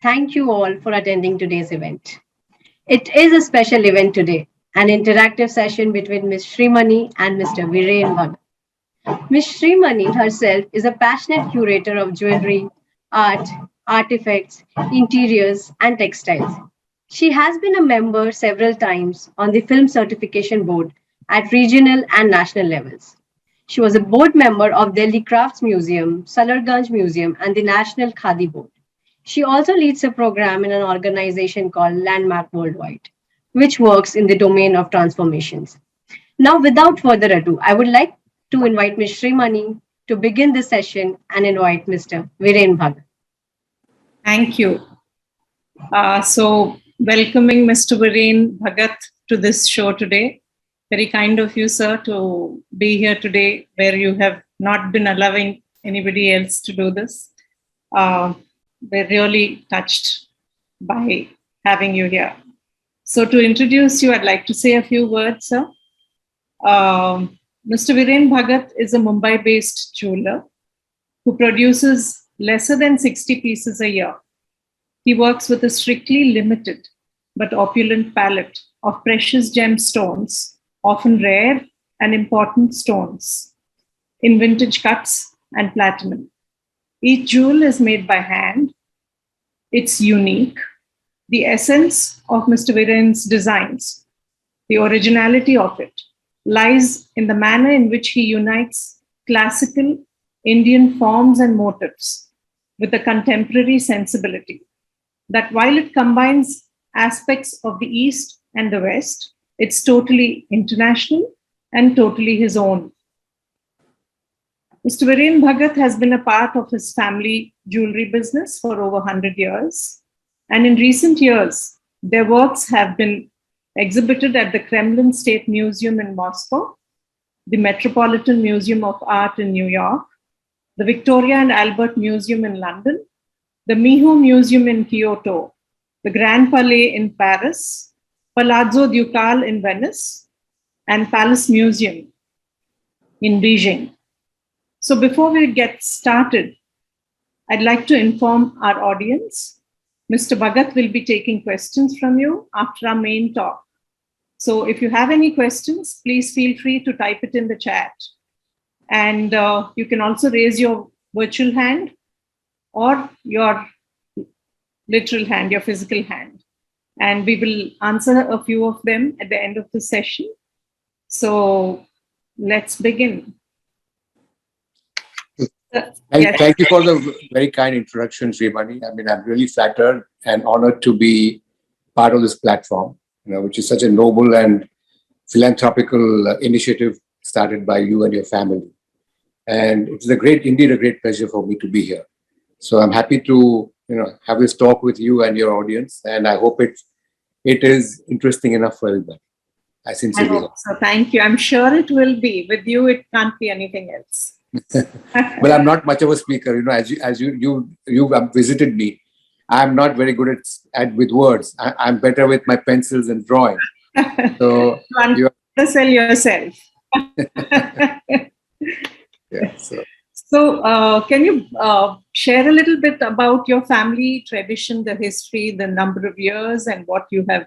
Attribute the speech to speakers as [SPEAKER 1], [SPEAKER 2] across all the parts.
[SPEAKER 1] thank you all for attending today's event. It is a special event today, an interactive session between Ms. Srimani and Mr. Viren Bhagat. Ms. Srimani herself is a passionate curator of jewelry, art, artifacts, interiors, and textiles. She has been a member several times on the Film Certification Board at regional and national levels. She was a board member of Delhi Crafts Museum, Salarganj Museum, and the National Khadi Board. She also leads a program in an organization called Landmark Worldwide, which works in the domain of transformations. Now, without further ado, I would like to invite Ms. Srimani to begin the session and invite Mr. Viren Bhagat.
[SPEAKER 2] Thank you. Welcoming Mr. Viren Bhagat to this show today. Very kind of you, sir, to be here today where you have not been allowing anybody else to do this. We're really touched by having you here. So to introduce you, I'd like to say a few words, sir. Mr. Viren Bhagat is a Mumbai-based jeweler who produces lesser than 60 pieces a year. He works with a strictly limited but opulent palette of precious gemstones, often rare and important stones, in vintage cuts and platinum. Each jewel is made by hand. It's unique. The essence of Mr. Viren's designs, the originality of it, lies in the manner in which he unites classical Indian forms and motifs with a contemporary sensibility. That while it combines aspects of the East and the West, it's totally international and totally his own. Mr. Viren Bhagat has been a part of his family jewelry business for over 100 years. And in recent years, their works have been exhibited at the Kremlin State Museum in Moscow, the Metropolitan Museum of Art in New York, the Victoria and Albert Museum in London, the Miho Museum in Kyoto, the Grand Palais in Paris, Palazzo Ducale in Venice, and Palace Museum in Beijing. So before we get started, I'd like to inform our audience, Mr. Bhagat will be taking questions from you after our main talk. So if you have any questions, please feel free to type it in the chat. And you can also raise your virtual hand or your literal hand, your physical hand. And we will answer a few of them at the end of the session. So let's begin.
[SPEAKER 3] Thank you for the very kind introduction, Srimani. I mean, I'm really flattered and honored to be part of this platform, which is such a noble and philanthropical initiative started by you and your family. And it's indeed a great pleasure for me to be here. So I'm happy to, have this talk with you and your audience, and I hope it is interesting enough for everybody. I sincerely hope
[SPEAKER 2] so. Thank you. I'm sure it will be. With you, it can't be anything else.
[SPEAKER 3] Well, I'm not much of a speaker, as you visited me. I'm not very good at with words. I'm better with my pencils and drawing. So
[SPEAKER 2] you sell yourself.
[SPEAKER 3] Yeah.
[SPEAKER 2] So can you share a little bit about your family tradition, the history, the number of years, and what you have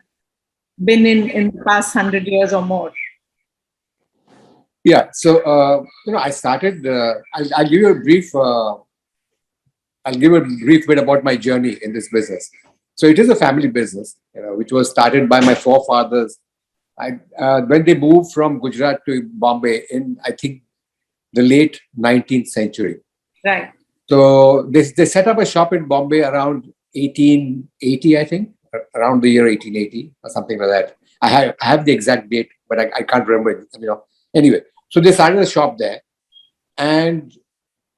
[SPEAKER 2] been in the past 100 years or more?
[SPEAKER 3] Yeah. So I started. I'll give you a brief. I'll give a brief bit about my journey in this business. So it is a family business, which was started by my forefathers. When they moved from Gujarat to Bombay in, I think, the late 19th century.
[SPEAKER 2] Right.
[SPEAKER 3] So they set up a shop in Bombay around 1880, I think, around the year 1880 or something like that. I have the exact date, but I can't remember it. Anyway, so they started a shop there, and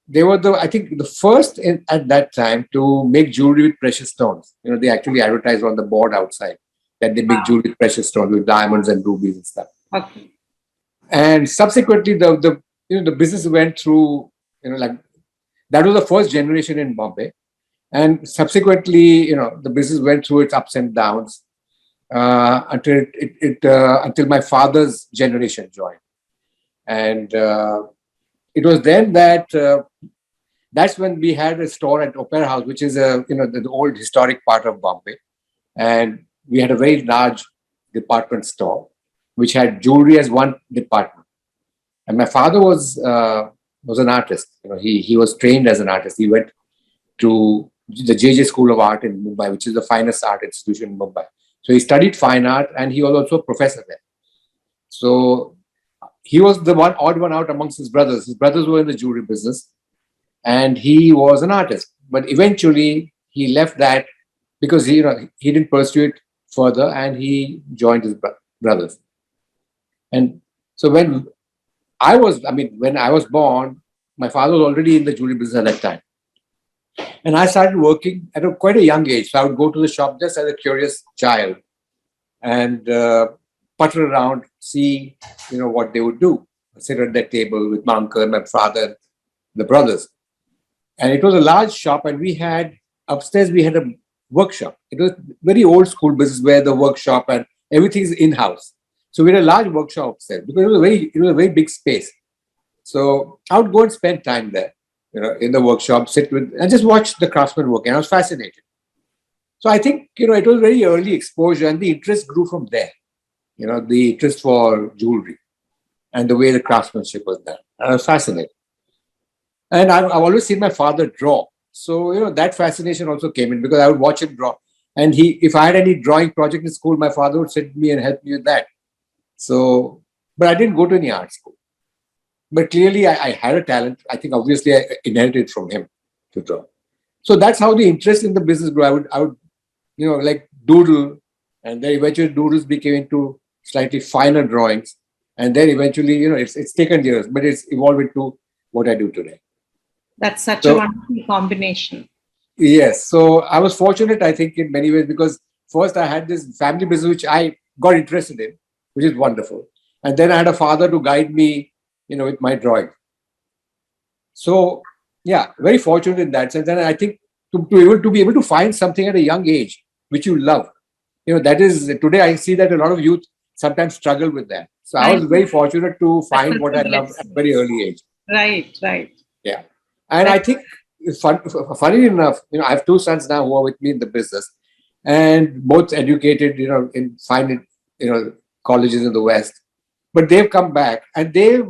[SPEAKER 3] they were the first at that time to make jewelry with precious stones. They actually advertised on the board outside that they make jewelry with precious stones, with diamonds and rubies and stuff.
[SPEAKER 2] Okay.
[SPEAKER 3] And subsequently, the business went through, that was the first generation in Bombay. And subsequently, the business went through its ups and downs until until my father's generation joined. And it was then that that's when we had a store at Opera House, which is the old historic part of Bombay, and we had a very large department store, which had jewelry as one department. And my father was an artist. He was trained as an artist. He went to the JJ School of Art in Mumbai, which is the finest art institution in Mumbai. So he studied fine art, and he was also a professor there. So he was the odd one out amongst his brothers. His brothers were in the jewelry business, and he was an artist. But eventually, he left that because he didn't pursue it further, and he joined his brothers. And so when I was born, my father was already in the jewelry business at that time. And I started working at quite a young age. So I would go to the shop just as a curious child and putter around, see, what they would do. Sit at that table with my uncle, my father, the brothers. And it was a large shop, and upstairs we had a workshop. It was very old school business where the workshop and everything is in-house. So we had a large workshop upstairs because it was a very big space. So I would go and spend time there, in the workshop, sit with and just watch the craftsmen work. And I was fascinated. So I think, it was very early exposure, and the interest grew from there. The interest for jewelry and the way the craftsmanship was done. I was fascinated. And I've always seen my father draw. So, that fascination also came in because I would watch him draw. And if I had any drawing project in school, my father would sit with me and help me with that. So, but I didn't go to any art school. But clearly I had a talent. I think obviously I inherited from him to draw. So that's how the interest in the business grew. I would like doodle, and then eventually doodles became into slightly finer drawings. And then eventually, it's taken years, but it's evolved into what I do today.
[SPEAKER 2] That's such a wonderful combination.
[SPEAKER 3] Yes. So I was fortunate, I think, in many ways, because first I had this family business, which I got interested in, which is wonderful. And then I had a father to guide me, with my drawing. So, yeah, very fortunate in that sense. And I think to be able to find something at a young age, which you love, that is, today I see that a lot of youth sometimes struggle with that. So I was very fortunate to find what I loved at a very early age.
[SPEAKER 2] Right.
[SPEAKER 3] Yeah. And I think, funny enough, I have two sons now who are with me in the business, and both educated, in fine, colleges in the West. But they've come back, and they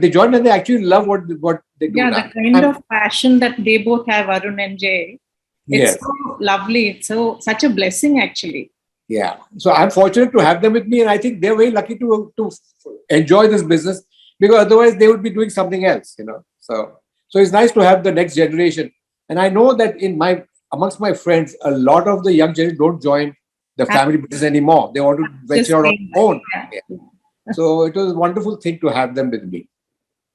[SPEAKER 3] joined, and they actually love what they do.
[SPEAKER 2] Yeah, the kind of passion that they both have, Arun and Jay. It's so lovely. It's such a blessing, actually.
[SPEAKER 3] Yeah. So I'm fortunate to have them with me, and I think they're very lucky to enjoy this business, because otherwise they would be doing something else, So it's nice to have the next generation. And I know that amongst my friends, a lot of the young generation don't join the family business anymore. They want to venture out on their own. Yeah. So it was a wonderful thing to have them with me.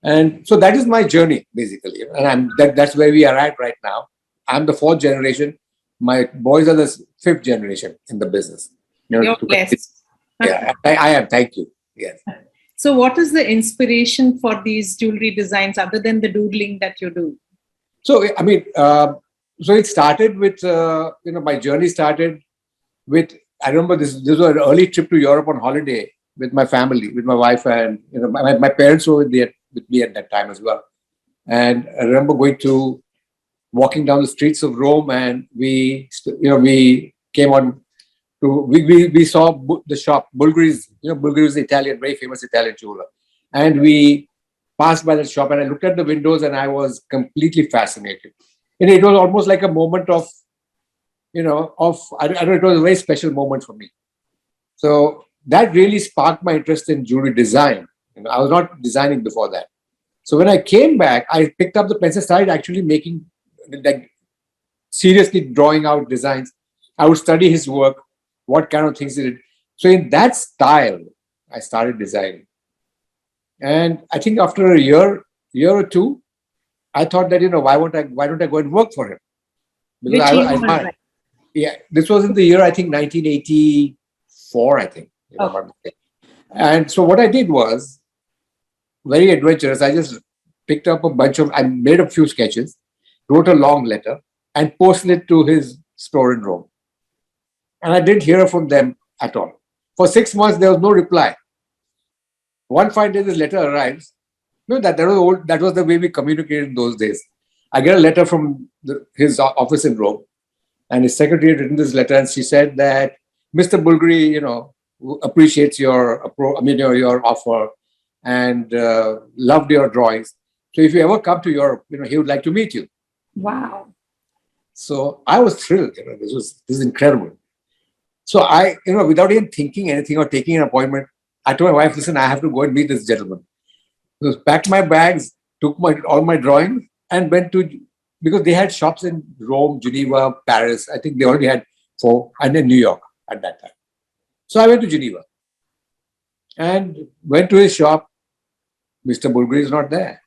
[SPEAKER 3] And so that is my journey, basically. And that's where we are at right now. I'm the fourth generation. My boys are the fifth generation in the business.
[SPEAKER 2] You're blessed.
[SPEAKER 3] Yeah, I am. Thank you. Yes.
[SPEAKER 2] So what is the inspiration for these jewelry designs other than the doodling that you do?
[SPEAKER 3] So, so it started with, my journey started with, I remember this was an early trip to Europe on holiday with my family, with my wife, and, my parents were with me at that time as well. And I remember walking down the streets of Rome, and we came on we saw the shop, Bulgari's, Bulgari's Italian, very famous Italian jeweler. And we passed by the shop, and I looked at the windows, and I was completely fascinated. And it was almost like a moment of, I don't know, it was a very special moment for me. So that really sparked my interest in jewelry design. I was not designing before that. So when I came back, I picked up the pencil, started actually making, seriously drawing out designs. I would study his work, what kind of things he did. So in that style, I started designing. And I think after a year or two, I thought that, why don't I go and work for him? Because this was in the year, I think, 1984, I think. And so what I did was very adventurous. I just picked up I made a few sketches, wrote a long letter, and posted it to his store in Rome. And I didn't hear from them at all. For 6 months, there was no reply. One fine day, this letter arrives. That was old. That was the way we communicated in those days. I get a letter from his office in Rome, and his secretary had written this letter, and she said that Mr. Bulgari, appreciates your offer and loved your drawings. So if you ever come to Europe, he would like to meet you.
[SPEAKER 2] Wow.
[SPEAKER 3] So I was thrilled. This is incredible. So I, without even thinking anything or taking an appointment, I told my wife, listen, I have to go and meet this gentleman. So packed my bags, took all my drawings, and went to, because they had shops in Rome, Geneva, Paris. I think they already had 4, and then New York at that time. So I went to Geneva and went to his shop. Mr. Bulgari is not there.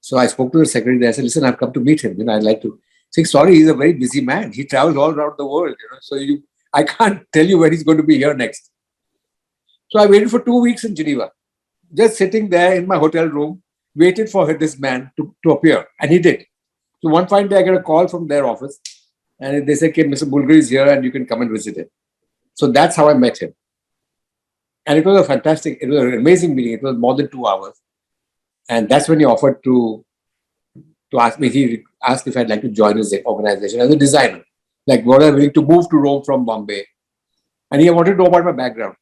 [SPEAKER 3] So I spoke to the secretary there. I said, listen, I've come to meet him. I'd like to say, sorry, he's a very busy man. He travels all around the world. So I can't tell you when he's going to be here next. So I waited for 2 weeks in Geneva, just sitting there in my hotel room, waited for this man to appear. And he did. So one fine day, I got a call from their office. And they said, okay, Mr. Bulgari is here and you can come and visit him. So that's how I met him. And it was it was an amazing meeting. It was more than 2 hours. And that's when he offered to ask me, he asked if I'd like to join his organization as a designer. Like, was I willing to move to Rome from Bombay? And he wanted to know about my background.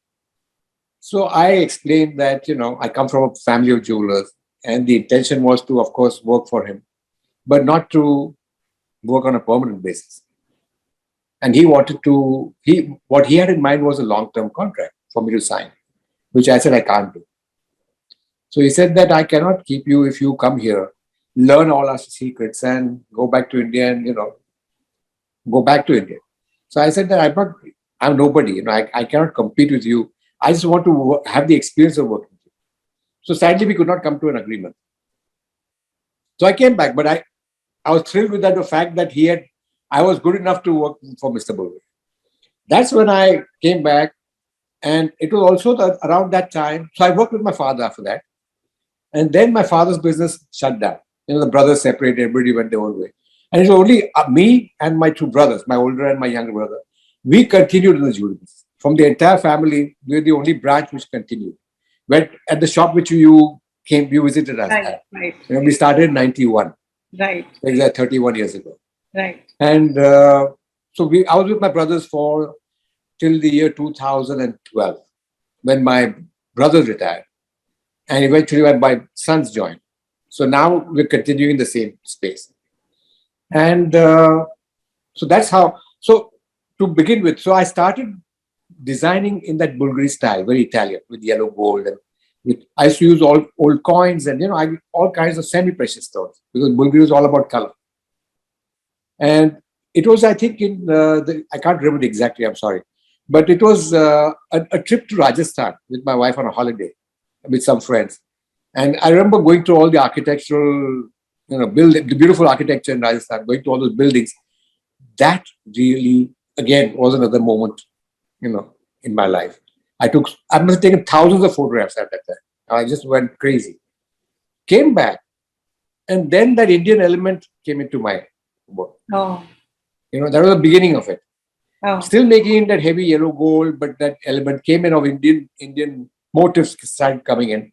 [SPEAKER 3] So I explained that, I come from a family of jewelers. And the intention was to, of course, work for him, but not to work on a permanent basis. And what he had in mind was a long-term contract for me to sign, which I said I can't do. So he said that I cannot keep you if you come here, learn all our secrets and go back to India and, go back to India. So I said that I'm nobody, I cannot compete with you. I just want to have the experience of working with you. So sadly, we could not come to an agreement. So I came back, but I was thrilled with the fact that I was good enough to work for Mr. Bulgari. That's when I came back. And it was also around that time. So I worked with my father after that. And then my father's business shut down. The brothers separated, everybody went their own way. And it was only me and my 2 brothers, my older and my younger brother. We continued in the jewelry business. From the entire family, we were the only branch which continued. But at the shop which you visited us at.
[SPEAKER 2] Right.
[SPEAKER 3] We started in 91.
[SPEAKER 2] Right.
[SPEAKER 3] It was 31 years ago.
[SPEAKER 2] Right.
[SPEAKER 3] And so I was with my brothers till the year 2012, when my brothers retired. And eventually when my sons joined. So now we're continuing in the same space. And so that's how, so to begin with, so I started designing in that Bulgari style, very Italian, with yellow gold. And I used to use old coins and, all kinds of semi-precious stones, because Bulgari was all about color. And it was, I think, I can't remember exactly, I'm sorry. But it was a trip to Rajasthan with my wife on a holiday with some friends. And I remember going to all the architectural, the beautiful architecture in Rajasthan, going to all those buildings. That really, again, was another moment, in my life. I must have taken thousands of photographs at that time. I just went crazy. Came back. And then that Indian element came into my work.
[SPEAKER 2] Oh.
[SPEAKER 3] That was the beginning of it.
[SPEAKER 2] Oh.
[SPEAKER 3] Still making that heavy yellow gold, but that element came in of Indian motifs started coming in.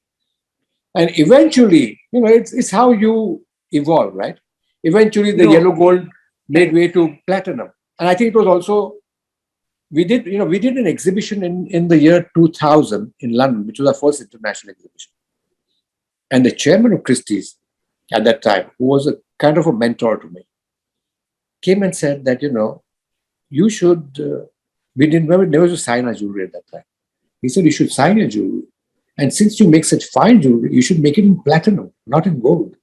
[SPEAKER 3] And eventually, it's how you evolve, right? Eventually, the yellow gold made way to platinum. And I think it was also, we did an exhibition in the year 2000 in London, which was our first international exhibition. And the chairman of Christie's at that time, who was a kind of a mentor to me, came and said that, you should, we never used to sign our jewelry at that time. He said, you should sign your jewelry. And since you make such fine jewelry, you should make it in platinum, not in gold.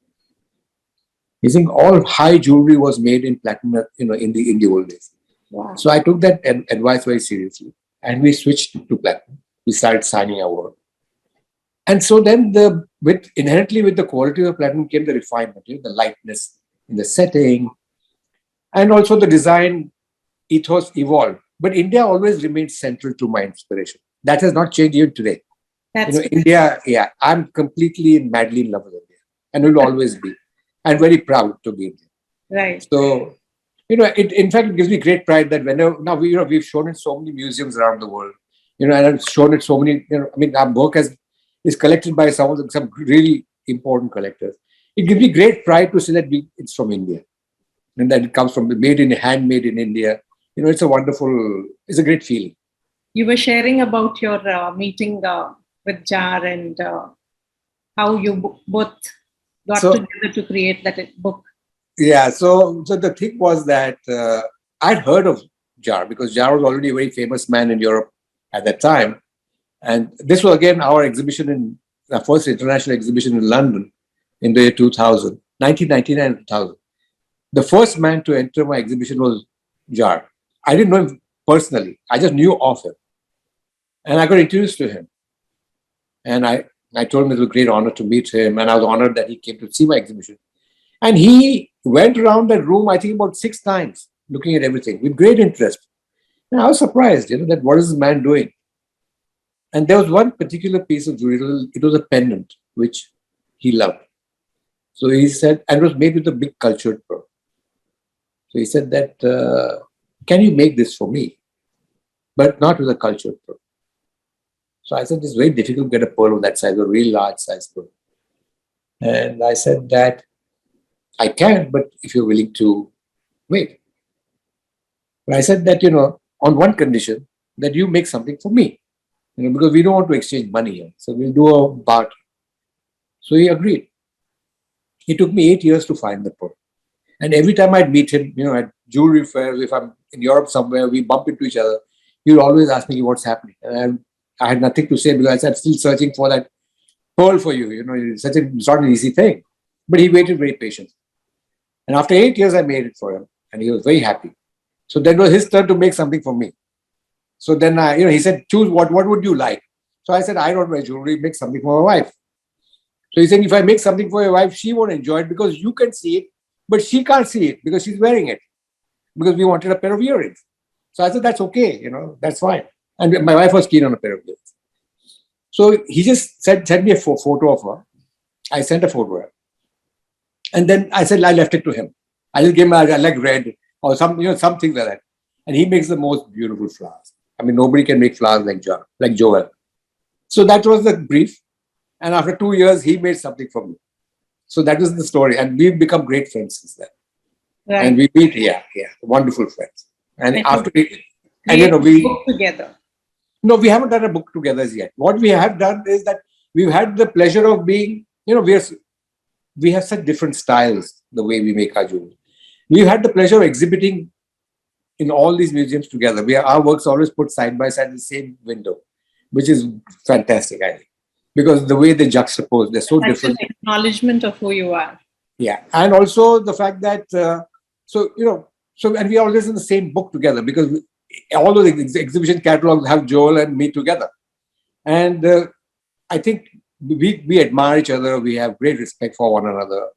[SPEAKER 3] He think all high jewelry was made in platinum, in the old days.
[SPEAKER 2] Wow.
[SPEAKER 3] So I took that advice very seriously. And we switched to platinum. We started signing our work. And so then inherently with the quality of platinum came the refinement, the lightness in the setting. And also the design ethos evolved. But India always remained central to my inspiration. That has not changed even today.
[SPEAKER 2] That's
[SPEAKER 3] India, I'm completely madly in love with India and will always be. I'm very proud to be Indian.
[SPEAKER 2] right.
[SPEAKER 3] So, in fact, it gives me great pride that now we've shown in so many museums around the world, and I've shown it so many, our work is collected by some really important collectors. it gives me great pride to say that it's from India and that it comes from handmade in India. It's a great feeling.
[SPEAKER 2] You were sharing about your meeting with Jar and how you both got together to create that book.
[SPEAKER 3] Yeah, so the thing was that I'd heard of Jar because Jar was already a very famous man in Europe at that time. And this was again our first international exhibition in London in the year 2000, 1999 2000. The first man to enter my exhibition was Jar. I didn't know him personally. I just knew of him. And I got introduced to him. And I told him it was a great honor to meet him. And I was honored that he came to see my exhibition. And he went around that room, I think about 6 times, looking at everything with great interest. And I was surprised, that what is this man doing? And there was one particular piece of jewelry. It was a pendant, which he loved. So he said, and it was made with a big cultured pearl. So he said that, can you make this for me? But not with a cultured pearl. So I said, it's very difficult to get a pearl of that size, a really large size pearl. And I said that I can, but if you're willing to wait. But I said that, on one condition, that you make something for me. Because we don't want to exchange money here. So we'll do a barter. So he agreed. It took me 8 years to find the pearl. And every time I'd meet him, at jewelry fairs, if I'm in Europe somewhere, we bump into each other, he would always ask me what's happening. And I had nothing to say because I'm still searching for that pearl for you. It's not an easy thing. But he waited very patiently. And after 8 years, I made it for him. And he was very happy. So then it was his turn to make something for me. So then, he said, choose what would you like? So I said, I don't wear jewelry, make something for my wife. So he said, if I make something for your wife, she won't enjoy it because you can see it, but she can't see it because she's wearing it. Because we wanted a pair of earrings. So I said, that's okay, that's fine. And my wife was keen on a pair of earrings. So he just sent me a photo of her. I sent a photo of her. And then I said, I left it to him. I just gave him, I like red or something like that. And he makes the most beautiful flowers. I mean, nobody can make flowers like Joel. So that was the brief. And after 2 years, he made something for me. So that was the story. And we've become great friends since then. Right. And we meet, wonderful friends. And after we
[SPEAKER 2] book together.
[SPEAKER 3] No, we haven't done a book together as yet. What we have done is that we've had the pleasure of being, we have such different styles, the way we make our jewelry. We've had the pleasure of exhibiting in all these museums together. Our works always put side by side in the same window, which is fantastic, I think. Because the way they juxtapose, they're so different.
[SPEAKER 2] An acknowledgement of who you are.
[SPEAKER 3] Yeah. And also the fact that, and we are always in the same book together because all of the exhibition catalogs have Joel and me together. And I think we admire each other. We have great respect for one another.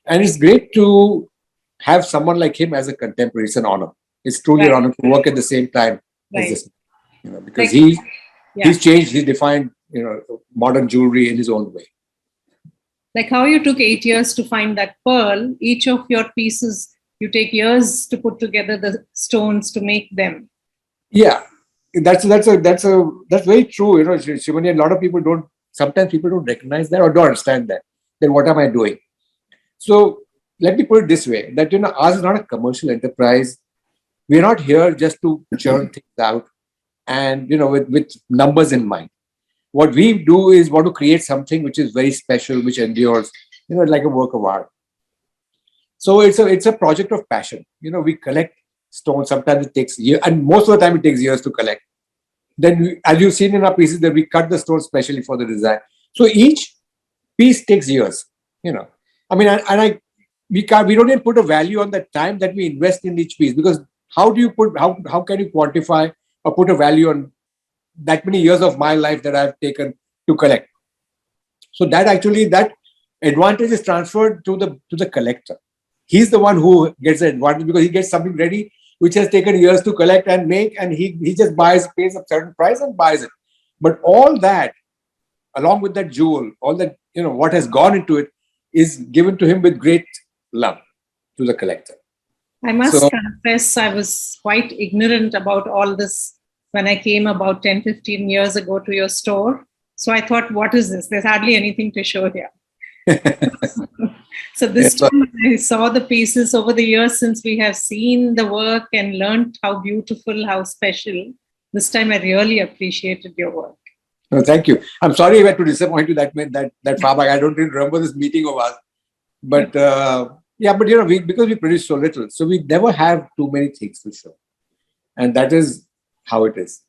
[SPEAKER 3] And it's great to have someone like him as a contemporary. It's an honor. It's truly an honor to work at the same time as this, because he's changed, he's defined, modern jewelry in his own way.
[SPEAKER 2] Like how you took 8 years to find that pearl, each of your pieces, you take years to put together the stones to make them.
[SPEAKER 3] Yeah, that's very true. Shivani, a lot of sometimes people don't recognize that or don't understand that. Then what am I doing? So let me put it this way, that, ours is not a commercial enterprise. We're not here just to churn things out and, with numbers in mind. What we do is want to create something which is very special, which endures, like a work of art. So it's a project of passion. We collect stones. Sometimes it takes years, and most of the time it takes years to collect. Then, as you've seen in our pieces, that we cut the stones specially for the design. So each piece takes years. We don't even put a value on the time that we invest in each piece, because how can you quantify or put a value on that many years of my life that I've taken to collect? So that advantage is transferred to the collector. He's the one who gets the advantage because he gets something ready which has taken years to collect and make, and he just pays a certain price and buys it. But all that, along with that jewel, all that, what has gone into it is given to him with great love to the collector.
[SPEAKER 2] I must confess, I was quite ignorant about all this when I came about 10, 15 years ago to your store. So I thought, what is this? There's hardly anything to show here. So this
[SPEAKER 3] Yeah,
[SPEAKER 2] time I saw the pieces over the years since we have seen the work and learned how beautiful, how special. This time I really appreciated your work.
[SPEAKER 3] no, thank you. I'm sorry if I had to disappoint you that far back. I don't really remember this meeting of ours. But yeah, but because we produce so little, so we never have too many things to show. And that is how it is.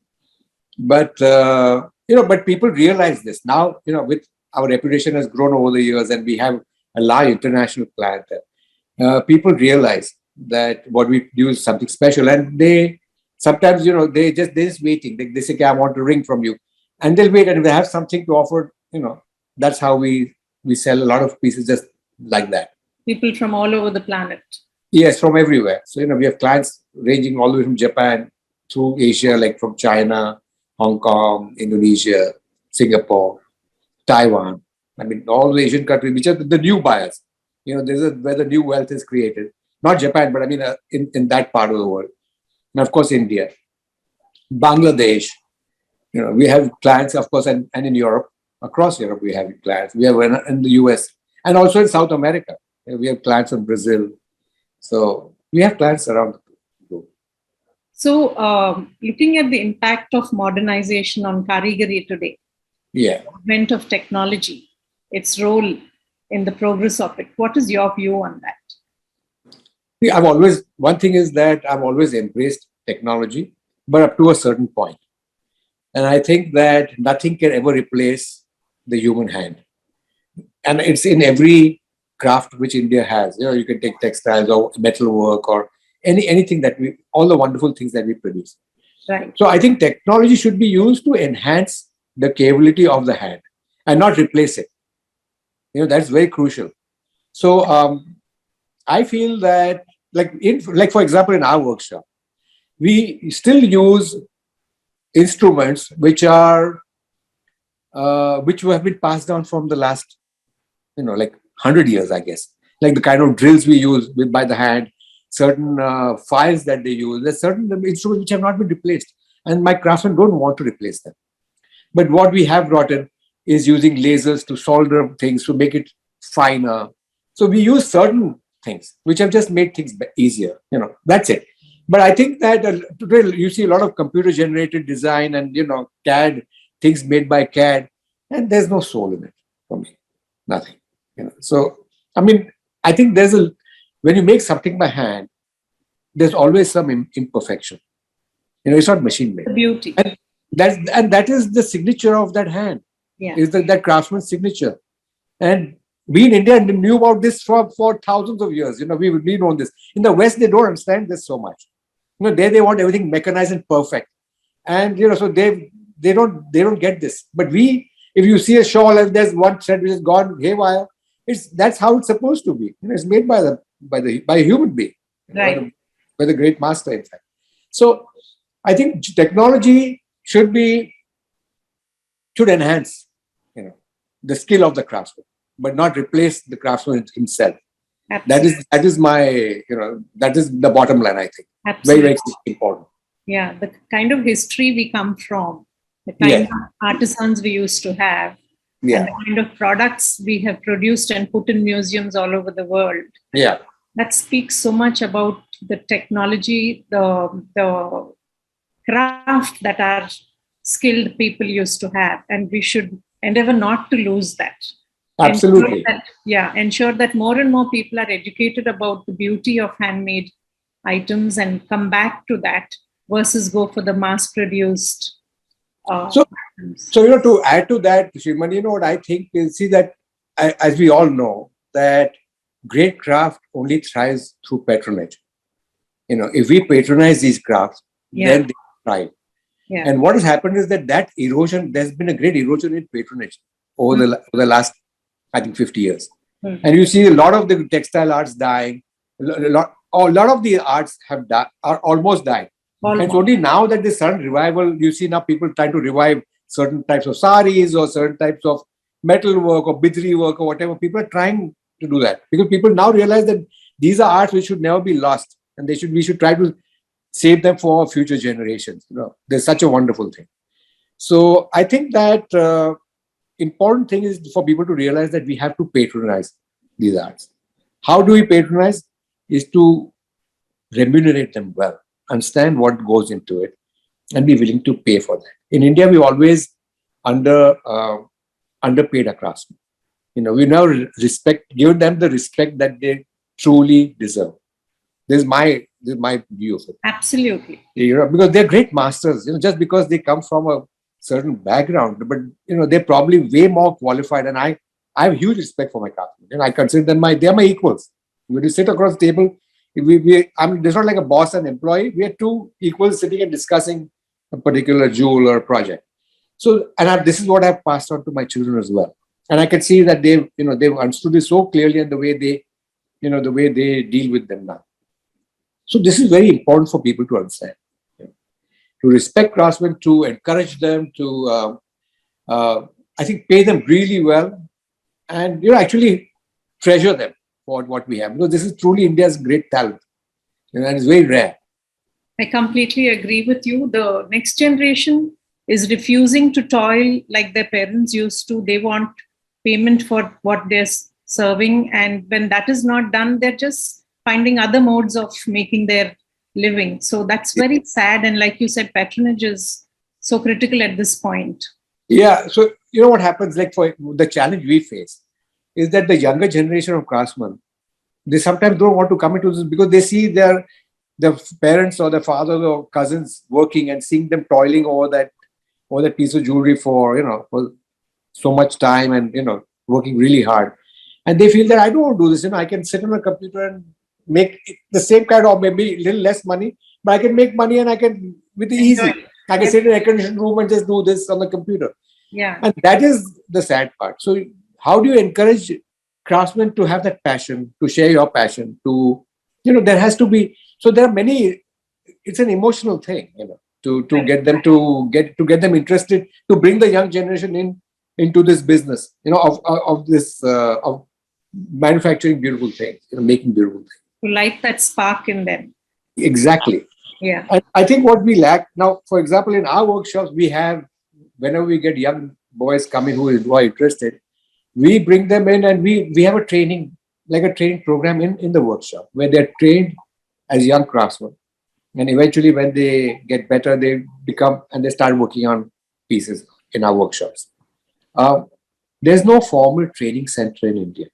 [SPEAKER 3] But but people realize this now. With our reputation has grown over the years, and we have a large international clientele. People realize that what we do is something special, and they sometimes they just waiting. They say, "Okay, I want a ring from you," and they'll wait, and if they have something to offer, that's how we sell a lot of pieces just like that.
[SPEAKER 2] People from all over the planet.
[SPEAKER 3] Yes, from everywhere. So we have clients ranging all the way from Japan through Asia, like from China, Hong Kong, Indonesia, Singapore, Taiwan. I mean, all the Asian countries, which are the new buyers. Where the new wealth is created. Not Japan, but I mean, in that part of the world. And of course, India, Bangladesh. We have clients, of course, and in Europe, across Europe, we have clients. We have in the US and also in South America. We have clients in Brazil. So we have clients around the globe.
[SPEAKER 2] So, looking at the impact of modernization on Karigari today,
[SPEAKER 3] Yeah.
[SPEAKER 2] advent of technology, its role in the progress of it, what is your view on that?
[SPEAKER 3] One thing is that I've always embraced technology, but up to a certain point. And I think that nothing can ever replace the human hand. And it's in every craft which India has. You can take textiles or metalwork or anything all the wonderful things that we produce.
[SPEAKER 2] Right.
[SPEAKER 3] So I think technology should be used to enhance the capability of the hand and not replace it. That's very crucial. So I feel that, like for example, in our workshop, we still use instruments which have been passed down from the last, like 100 years, I guess. Like the kind of drills we use by the hand, certain files that they use. There's certain instruments which have not been replaced, and my craftsmen don't want to replace them. But what we have brought in is using lasers to solder things to make it finer. So we use certain things which have just made things easier. That's it. But I think that today you see a lot of computer-generated design and CAD things made by CAD, and there's no soul in it for me. Nothing. So I mean, I think when you make something by hand, there's always some imperfection. It's not machine made.
[SPEAKER 2] Beauty.
[SPEAKER 3] And that is the signature of that hand.
[SPEAKER 2] Yeah.
[SPEAKER 3] Is that craftsman's signature. And we in India knew about this for thousands of years. We know this. In the West, they don't understand this so much. There they want everything mechanized and perfect. And so they don't get this. But if you see a shawl and there's one thread which has gone haywire, that's how it's supposed to be. It's made by a human being.
[SPEAKER 2] Right.
[SPEAKER 3] By the great master, in fact. So I think technology should enhance, the skill of the craftsman, but not replace the craftsman himself.
[SPEAKER 2] Absolutely.
[SPEAKER 3] That is my, that is the bottom line, I think.
[SPEAKER 2] Absolutely.
[SPEAKER 3] Very, very important.
[SPEAKER 2] Yeah, the kind of history we come from, the kind of artisans we used to have, and the kind of products we have produced and put in museums all over the world.
[SPEAKER 3] Yeah.
[SPEAKER 2] That speaks so much about the technology, the craft that our skilled people used to have, and we should endeavor not to lose that.
[SPEAKER 3] Absolutely.
[SPEAKER 2] Ensure that more and more people are educated about the beauty of handmade items and come back to that versus go for the mass-produced.
[SPEAKER 3] So to add to that, Shriman, what I think is, see that as we all know that great craft only thrives through patronage. If we patronize these crafts, then they thrive.
[SPEAKER 2] Yeah.
[SPEAKER 3] And what has happened is that erosion, there's been a great erosion in patronage over the last, I think, 50 years. And you see a lot of the textile arts dying. A lot of the arts are almost dying. And it's only now that this sudden revival, you see now people trying to revive certain types of saris or certain types of metal work or bidri work or whatever. People are trying to do that because people now realize that these are arts which should never be lost, and we should try to save them for future generations. There's such a wonderful thing. So I think that important thing is for people to realize that we have to patronize these arts. How do we patronize? Is to remunerate them well, understand what goes into it, and be willing to pay for that. In India, we always underpaid our craftsmen. We now give them the respect that they truly deserve. This is my view of it.
[SPEAKER 2] Absolutely.
[SPEAKER 3] Because they're great masters. Just because they come from a certain background, but they're probably way more qualified. And I have huge respect for my craftsmen. I consider them they're my equals. When you sit across the table, there's not like a boss and employee. We are two equals sitting and discussing a particular jewel or project. So, this is what I've passed on to my children as well. And I can see that they've understood this so clearly, and the way they deal with them now. So this is very important for people to understand. To respect craftsmen, to encourage them, to I think pay them really well, and actually treasure them for what we have, because this is truly India's great talent, and it's very rare.
[SPEAKER 2] I completely agree with you. The next generation is refusing to toil like their parents used to. They want payment for what they're serving, and when that is not done, they're just finding other modes of making their living. So that's very sad. And like you said, patronage is so critical at this point.
[SPEAKER 3] Yeah. So what happens, like for the challenge we face, is that the younger generation of craftsmen, they sometimes don't want to come into this because they see their parents or their fathers or cousins working and seeing them toiling over that piece of jewelry for so much time and working really hard, and they feel that I don't want to do this. I can sit on a computer and make the same kind of, maybe a little less money, but I can make money, and I can with the easy. I can sit in an air conditioned room and just do this on the computer.
[SPEAKER 2] Yeah,
[SPEAKER 3] and that is the sad part. So how do you encourage craftsmen to have that passion, to share your passion? There has to be. So there are many. It's an emotional thing, to get them get them interested, to bring the young generation into this business, of this of manufacturing beautiful things, making beautiful things.
[SPEAKER 2] To light that spark in them.
[SPEAKER 3] Exactly.
[SPEAKER 2] Yeah.
[SPEAKER 3] And I think what we lack now, for example, in our workshops, we have, whenever we get young boys coming who are interested, we bring them in, and we have a training program in the workshop where they're trained as young craftsmen. And eventually, when they get better, they start working on pieces in our workshops. There's no formal training center in India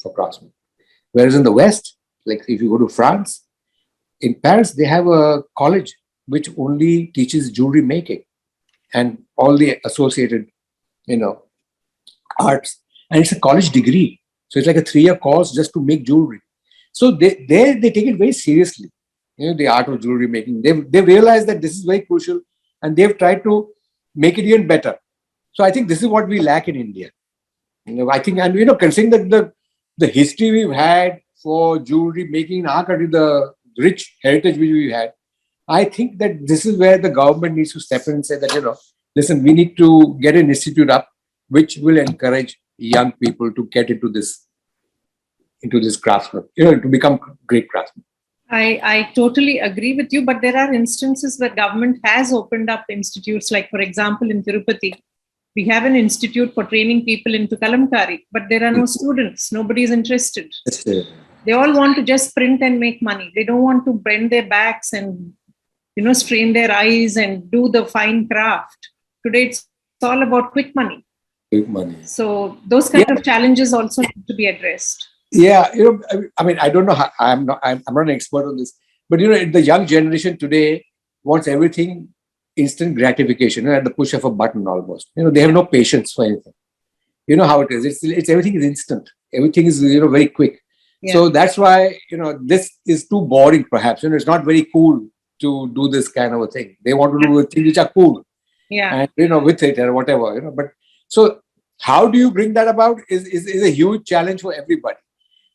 [SPEAKER 3] for craftsmen. Whereas in the West, like if you go to France, in Paris, they have a college which only teaches jewelry making and all the associated, arts. And it's a college degree. So it's like a 3-year course just to make jewelry. So they take it very seriously. The art of jewelry making. They've realized that this is very crucial, and they've tried to make it even better. So I think this is what we lack in India. I think, and considering that the history we've had for jewelry making in our country, the rich heritage which we had, I think that this is where the government needs to step in and say that, listen, we need to get an institute up which will encourage young people to get into this craftsman, to become great craftsmen.
[SPEAKER 2] I totally agree with you, but there are instances where government has opened up institutes, like for example in Tirupati, we have an institute for training people into kalamkari, but there are no students. Nobody is interested. They all want to just print and make money. They don't want to bend their backs and strain their eyes and do the fine craft. Today it's all about quick money.
[SPEAKER 3] Quick money.
[SPEAKER 2] So those kind of challenges also need to be addressed.
[SPEAKER 3] Yeah, I don't know how, I'm not an expert on this, but the young generation today wants everything instant gratification, at the push of a button almost. They have no patience for anything. You know how it is. It's everything is instant. Everything is very quick. Yeah. So that's why this is too boring. Perhaps it's not very cool to do this kind of a thing. They want to do things which are cool.
[SPEAKER 2] Yeah.
[SPEAKER 3] And with it or whatever. But so how do you bring that about is a huge challenge for everybody.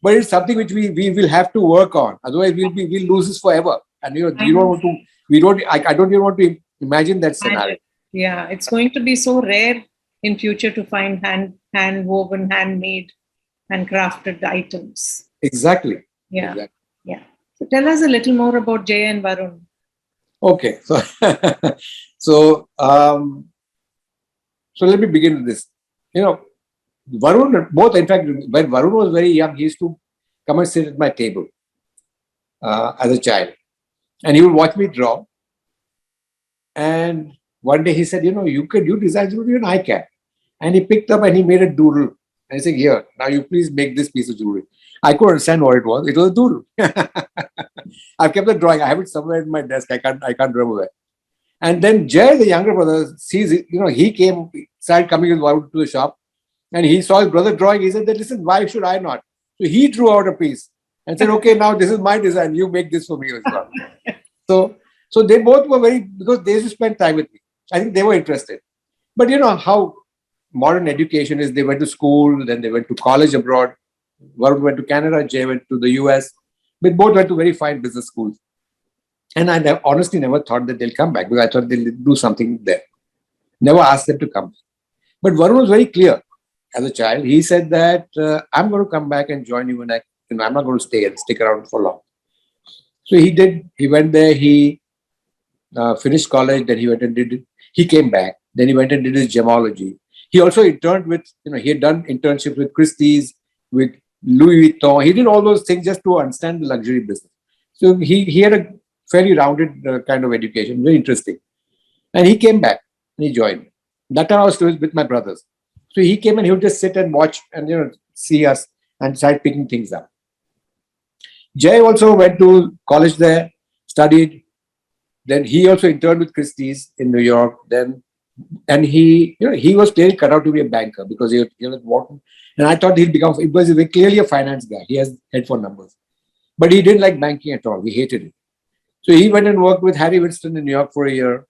[SPEAKER 3] But it's something which we will have to work on. Otherwise, we'll lose this forever. And I don't even want to imagine that scenario.
[SPEAKER 2] Yeah, it's going to be so rare in future to find hand woven, handmade, and crafted items.
[SPEAKER 3] Exactly.
[SPEAKER 2] Yeah.
[SPEAKER 3] Exactly.
[SPEAKER 2] Yeah. So tell us a little more about Jay and Varun.
[SPEAKER 3] Okay. So let me begin with this. Varun, in fact, when Varun was very young, he used to come and sit at my table as a child. And he would watch me draw. And one day he said, you design jewelry, even I can. And he picked up and he made a doodle. And he said, here, now you please make this piece of jewelry. I couldn't understand what it was. It was a doodle. I've kept the drawing. I have it somewhere in my desk. I can't remember where. And then Jay, the younger brother, sees it. He started coming with Varun to the shop. And he saw his brother drawing. He said, listen, why should I not? So he drew out a piece and said, okay, now this is my design. You make this for me as well. So they both were because they used to spend time with me. I think they were interested. But you know how modern education is. They went to school, then they went to college abroad. Varun went to Canada, Jay went to the US. But both went to very fine business schools. And I honestly never thought that they'll come back because I thought they'll do something there. Never asked them to come back. But Varun was very clear as a child. He said that I'm going to come back and join you when I'm not going to stay and stick around for long. So he did. He went there. He finished college. Then he went and did it. He came back. Then he went and did his gemology. He also interned with, he had done internships with Christie's, with Louis Vuitton. He did all those things just to understand the luxury business. So he had a fairly rounded kind of education, very interesting. And he came back and he joined. That time I was still with my brothers. So he came and he would just sit and watch and see us and start picking things up. Jay also went to college there, studied. Then he also interned with Christie's in New York. And he was clearly cut out to be a banker because he was Wharton. And I thought he'd become, he was clearly a finance guy. He has head for numbers. But he didn't like banking at all. He hated it. So he went and worked with Harry Winston in New York for a year,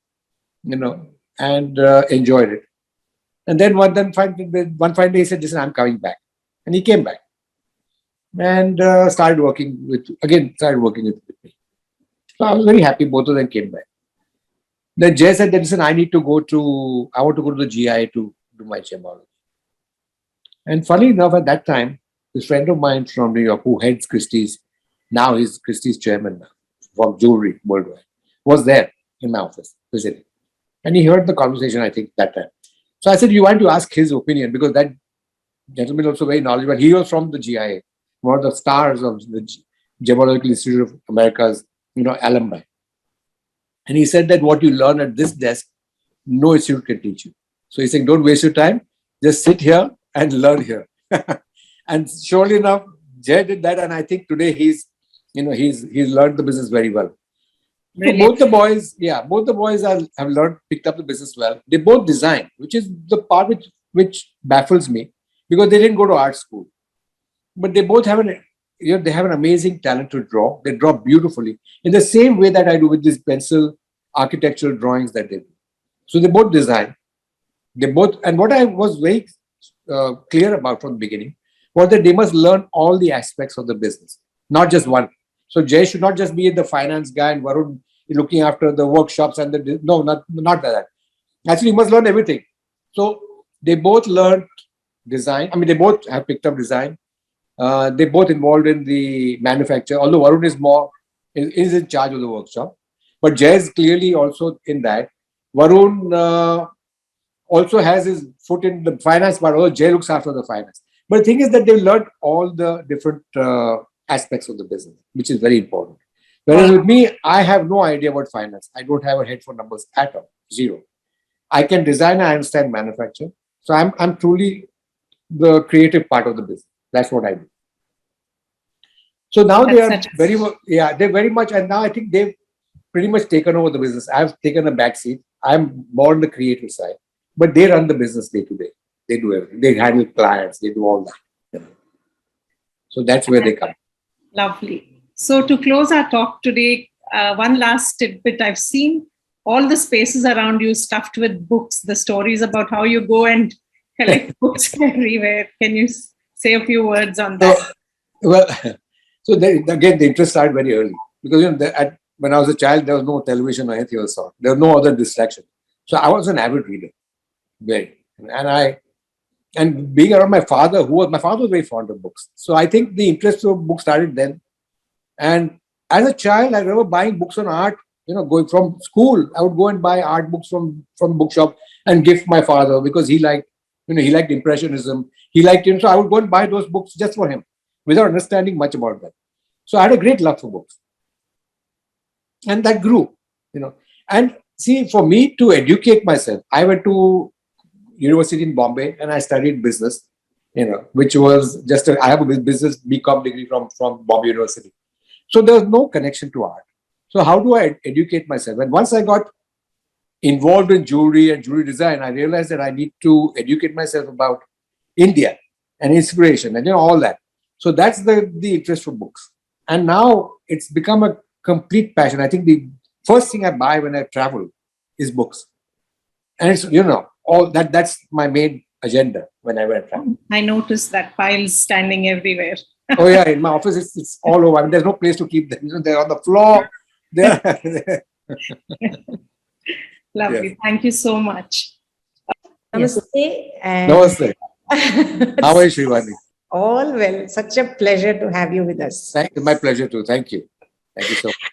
[SPEAKER 3] and enjoyed it. And then one fine day he said, listen, I'm coming back. And he came back and started working with me. So I was very happy both of them came back. Then Jay said, listen, I want to go to the GI to do my gemology. And funny enough, at that time, this friend of mine from New York who heads Christie's, now he's Christie's chairman now, for jewelry worldwide, was there in my office visiting. And he heard the conversation, I think, that time. So I said, you want to ask his opinion because that gentleman also very knowledgeable. He was from the GIA, one of the stars of the Gemological Institute of America's, alumni. And he said that what you learn at this desk, no institute can teach you. So he's saying, don't waste your time. Just sit here and learn here. And surely enough, Jay did that. And I think today he's learned the business very well. Really? So both the boys have picked up the business well. They both design, which is the part which baffles me because they didn't go to art school. But they both have they have an amazing talent to draw. They draw beautifully in the same way that I do with these pencil architectural drawings that they do. So they both design. And what I was very clear about from the beginning was that they must learn all the aspects of the business, not just one. So Jay should not just be the finance guy and Varun looking after the workshops and not that. Actually, you must learn everything. So they both learned design. I mean, they both have picked up design. They both involved in the manufacture. Although Varun is in charge of the workshop, but Jay is clearly also in that. Varun also has his foot in the finance part. Although Jay looks after the finance. But the thing is that they've learned all the different aspects of the business, which is very important. Whereas with me, I have no idea about finance. I don't have a head for numbers at all, zero. I can design, I understand manufacture. So I'm truly the creative part of the business. That's what I do. So now they're very much, and now I think they've pretty much taken over the business. I've taken a back seat. I'm more on the creative side, but they run the business day to day. They do everything. They handle clients. They do all that. So that's where they come.
[SPEAKER 2] Lovely. So to close our talk today, one last tidbit. I've seen all the spaces around you stuffed with books, the stories about how you go and collect books everywhere. Can you say a few words on that?
[SPEAKER 3] Again, the interest started very early because when I was a child, there was no television or anything of the sort. There was no other distraction. So I was an avid reader, and being around my father was very fond of books. So I think the interest of books started then. And as a child, I remember buying books on art. Going from school, I would go and buy art books from bookshop and gift my father because he liked Impressionism. He liked so I would go and buy those books just for him. without understanding much about them. So I had a great love for books. And that grew, And see, for me to educate myself, I went to university in Bombay and I studied business, which was I have a business BCom degree from Bombay University. So there was no connection to art. So how do I educate myself? And once I got involved in jewelry and jewelry design, I realized that I need to educate myself about India and inspiration and all that. So that's the interest for books. And now it's become a complete passion. I think the first thing I buy when I travel is books. And it's, all that's my main agenda when I travel.
[SPEAKER 2] I noticed that piles standing everywhere.
[SPEAKER 3] Oh yeah, in my office it's all over. I mean, there's no place to keep them. They're on the floor.
[SPEAKER 2] Lovely. Yes. Thank you so much.
[SPEAKER 4] Namaste.
[SPEAKER 3] Namaste. How are you, Shrivani?
[SPEAKER 4] All well. Such a pleasure to have you with us.
[SPEAKER 3] My pleasure too. Thank you. Thank you so much.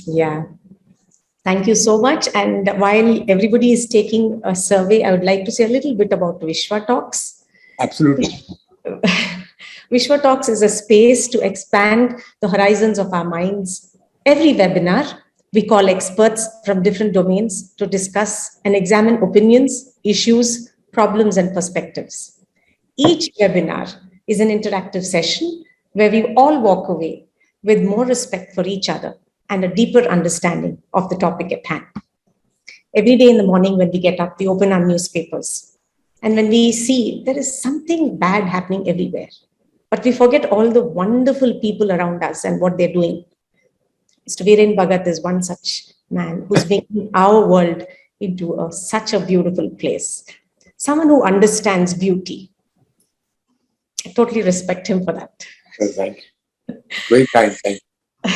[SPEAKER 4] Yeah. Thank you so much. And while everybody is taking a survey, I would like to say a little bit about Vishwa Talks.
[SPEAKER 3] Absolutely.
[SPEAKER 4] Vishwa Talks is a space to expand the horizons of our minds. Every webinar, we call experts from different domains to discuss and examine opinions, issues, problems, and perspectives. Each webinar is an interactive session where we all walk away with more respect for each other and a deeper understanding of the topic at hand. Every day in the morning when we get up, we open our newspapers. And when we see there is something bad happening everywhere, but we forget all the wonderful people around us and what they're doing. Mr. Viren Bhagat is one such man who's making our world into such a beautiful place. Someone who understands beauty. I totally respect him for that.
[SPEAKER 3] Thank you. Very kind. Thank you.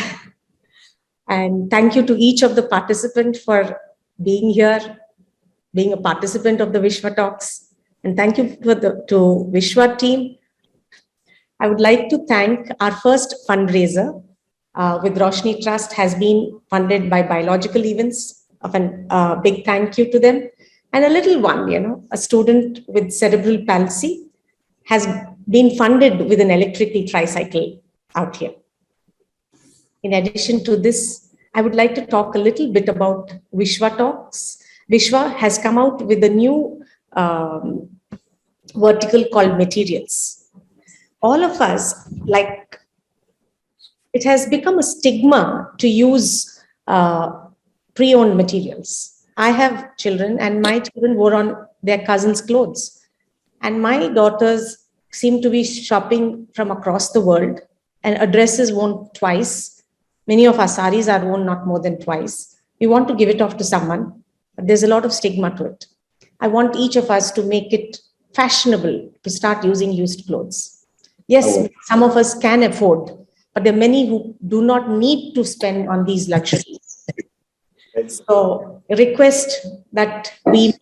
[SPEAKER 4] And thank you to each of the participants for being here, being a participant of the Vishwa Talks. And thank you to Vishwa team. I would like to thank our first fundraiser with Roshni Trust has been funded by Biological Events. A big thank you to them. And a little one, a student with cerebral palsy has been funded with an electrical tricycle out here. In addition to this, I would like to talk a little bit about Vishwa Talks. Vishwa has come out with a new vertical called materials. All of us, it has become a stigma to use pre-owned materials. I have children and my children wore on their cousins' clothes. And my daughters seem to be shopping from across the world and a dress is worn twice. Many of our saris are worn not more than twice. We want to give it off to someone, but there's a lot of stigma to it. I want each of us to make it fashionable to start using used clothes. Yes, some of us can afford, but there are many who do not need to spend on these luxuries. So request that we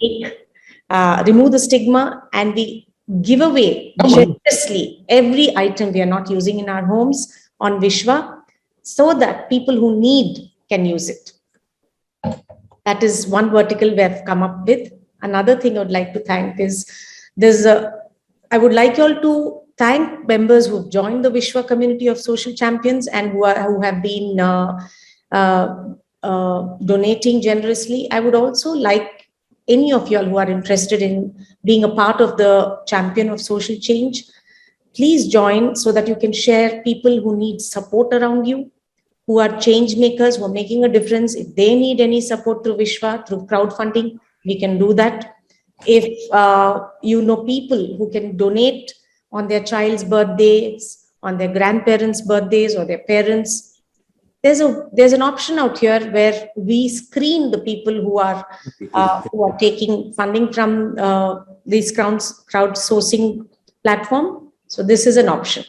[SPEAKER 4] remove the stigma and we give away generously every item we are not using in our homes on Vishwa so that people who need can use it. That is one vertical we have come up with. Another thing I would like to thank is I would like you all to thank members who have joined the Vishwa community of social champions and who have been donating generously. I would also like any of you all who are interested in being a part of the champion of social change, please join so that you can share people who need support around you, who are change makers, who are making a difference. If they need any support through Vishwa, through crowdfunding, we can do that. If you know people who can donate on their child's birthdays, on their grandparents' birthdays or their parents, there's an option out here where we screen the people who are taking funding from these crowdsourcing platform. So this is an option.